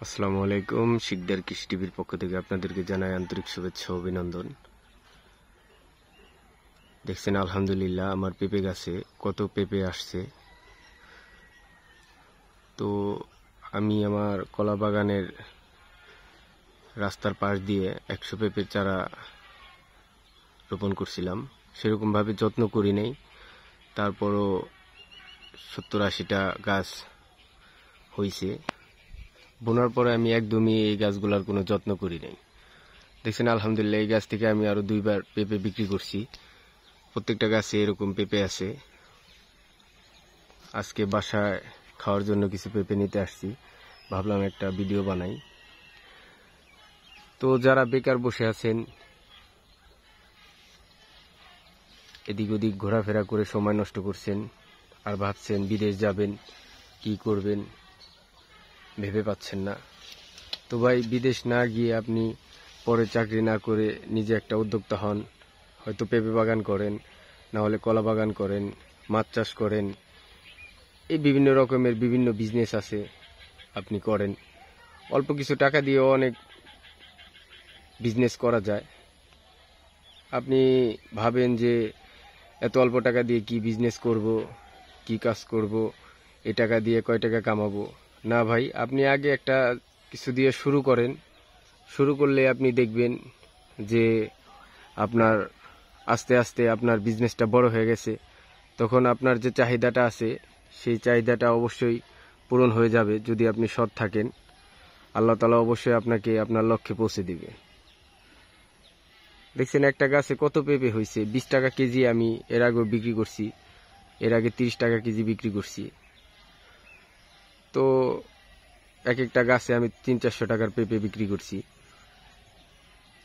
আসসালামু আলাইকুম। শিকদার কৃষি টিভির পক্ষ থেকে আপনাদেরকে জানাই আন্তরিক শুভেচ্ছা ও অভিনন্দন। দেখছেন আলহামদুলিল্লাহ আমার পেঁপে গাছে কত পেঁপে আসছে। তো আমি আমার কলা বাগানের রাস্তার পাশ দিয়ে 100 পেঁপের চারা রোপণ করছিলাম। সেরকমভাবে যত্ন করি নাই, তারপরও 70-80টা গাছ হয়েছে। বোনার পরে আমি একদমই এই গাছগুলোর কোনো যত্ন করি নাই। দেখছেন আলহামদুলিল্লাহ এই গাছ থেকে আমি আরো 2বার পেঁপে বিক্রি করছি। প্রত্যেকটা গাছে এরকম পেঁপে আছে। আজকে বাসায় খাওয়ার জন্য কিছু পেঁপে নিতে আসছি, ভাবলাম একটা ভিডিও বানাই। তো যারা বেকার বসে আছেন, এদিক ওদিক ঘোরাফেরা করে সময় নষ্ট করছেন আর ভাবছেন বিদেশ যাবেন, কি করবেন ভেবে পাচ্ছেন না, তো ভাই বিদেশ না গিয়ে আপনি পরে চাকরি না করে নিজে একটা উদ্যোক্তা হন। হয়তো পেঁপে বাগান করেন, না হলে কলা বাগান করেন, মাছ চাষ করেন, এই বিভিন্ন রকমের বিভিন্ন বিজনেস আছে, আপনি করেন। অল্প কিছু টাকা দিয়েও অনেক বিজনেস করা যায়। আপনি ভাবেন যে এত অল্প টাকা দিয়ে কি বিজনেস করব, কি কাজ করব, এই টাকা দিয়ে কয় টাকা কামাবো। না ভাই, আপনি আগে একটা কিছু দিয়ে শুরু করেন। শুরু করলে আপনি দেখবেন যে আপনার আস্তে আস্তে আপনার বিজনেসটা বড় হয়ে গেছে। তখন আপনার যে চাহিদাটা আছে সেই চাহিদাটা অবশ্যই পূরণ হয়ে যাবে। যদি আপনি সৎ থাকেন, আল্লাহ তাআলা অবশ্যই আপনাকে আপনার লক্ষ্যে পৌঁছে দিবে। দেখছেন একটা গাছে কত পেঁপে হয়েছে। 20 টাকা কেজি আমি এর আগে বিক্রি করছি, এর আগে 30 টাকা কেজি বিক্রি করছি। তো এক একটা গাছে আমি 300-400 টাকার পেঁপে বিক্রি করছি।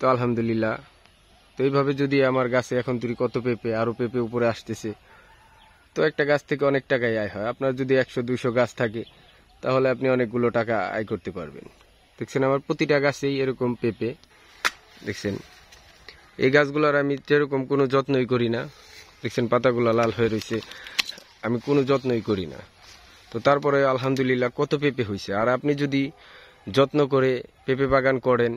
তো আলহামদুলিল্লাহ। তো এইভাবে যদি আমার গাছে এখন তুই কত পেঁপে, আরো পেঁপে উপরে আসতেছে, তো একটা গাছ থেকে অনেক টাকাই আয় হয়। আপনার যদি 100-200 গাছ থাকে তাহলে আপনি অনেকগুলো টাকা আয় করতে পারবেন। দেখছেন আমার প্রতিটা গাছেই এরকম পেঁপে। দেখছেন এই গাছগুলোর আমি যেরকম কোনো যত্নই করি না। দেখছেন পাতাগুলো লাল হয়ে রয়েছে, আমি কোনো যত্নই করি না। তো তারপরে আলহামদুলিল্লাহ কত পেঁপে হয়েছে। আর আপনি যদি যত্ন করে পেঁপে বাগান করেন,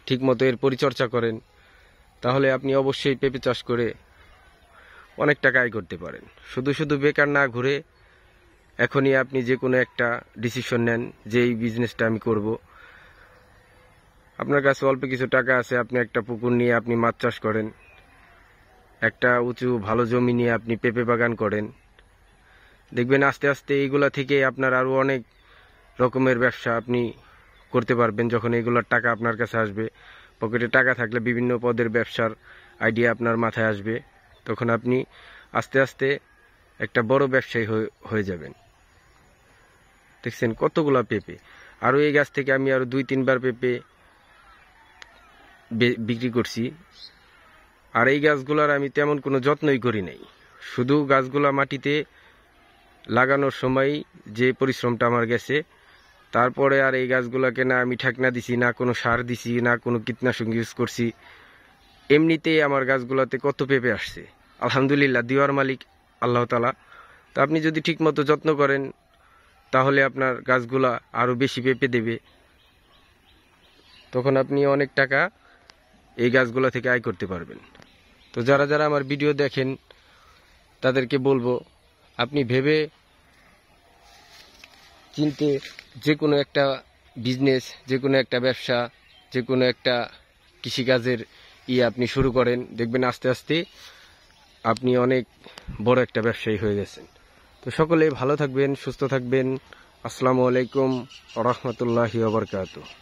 ঠিক মতো এর পরিচর্যা করেন, তাহলে আপনি অবশ্যই পেঁপে চাষ করে অনেক টাকা আয় করতে পারেন। শুধু শুধু বেকার না ঘুরে এখনই আপনি যে কোনো একটা ডিসিশন নেন যে এই বিজনেসটা আমি করব। আপনার কাছে অল্প কিছু টাকা আছে, আপনি একটা পুকুর নিয়ে আপনি মাছ চাষ করেন, একটা উঁচু ভালো জমি নিয়ে আপনি পেঁপে বাগান করেন। দেখবেন আস্তে আস্তে এইগুলা থেকে আপনার আরো অনেক রকমের ব্যবসা আপনি করতে পারবেন। যখন এইগুলোর টাকা আপনার কাছে আসবে, পকেটে টাকা থাকলে বিভিন্ন পদের ব্যবসার আইডিয়া আপনার মাথায় আসবে, তখন আপনি আস্তে আস্তে একটা বড় ব্যবসায়ী হয়ে যাবেন। দেখছেন কতগুলা পেঁপে। আরো এই গাছ থেকে আমি আরো 2-3বার পেঁপে বিক্রি করছি। আর এই গাছগুলার আমি তেমন কোনো যত্নই করি নাই। শুধু গাছগুলা মাটিতে লাগানোর সময় যে পরিশ্রমটা আমার গেছে, তারপরে আর এই গাছগুলাকে না আমি ঠেকনা দিছি, না কোনো সার দিছি, না কোনো কীটনাশক ইউজ করছি। এমনিতেই আমার গাছগুলাতে কত পেঁপে আসছে। আলহামদুলিল্লাহ, দিওয়ার মালিক আল্লাহ তাআলা। তো আপনি যদি ঠিক মতো যত্ন করেন তাহলে আপনার গাছগুলা আরো বেশি পেঁপে দেবে। তখন আপনি অনেক টাকা এই গাছগুলা থেকে আয় করতে পারবেন। তো যারা যারা আমার ভিডিও দেখেন তাদেরকে বলবো, আপনি ভেবে চিন্তে যে কোনো একটা বিজনেস, যে কোনো একটা ব্যবসা, যে কোনো একটা কৃষিকাজের আপনি শুরু করেন। দেখবেন আস্তে আস্তে আপনি অনেক বড় একটা ব্যবসায়ী হয়ে গেছেন। তো সকলে ভালো থাকবেন, সুস্থ থাকবেন। আসসালামু আলাইকুম ওয়া রাহমাতুল্লাহি ওয়া বারাকাতুহু।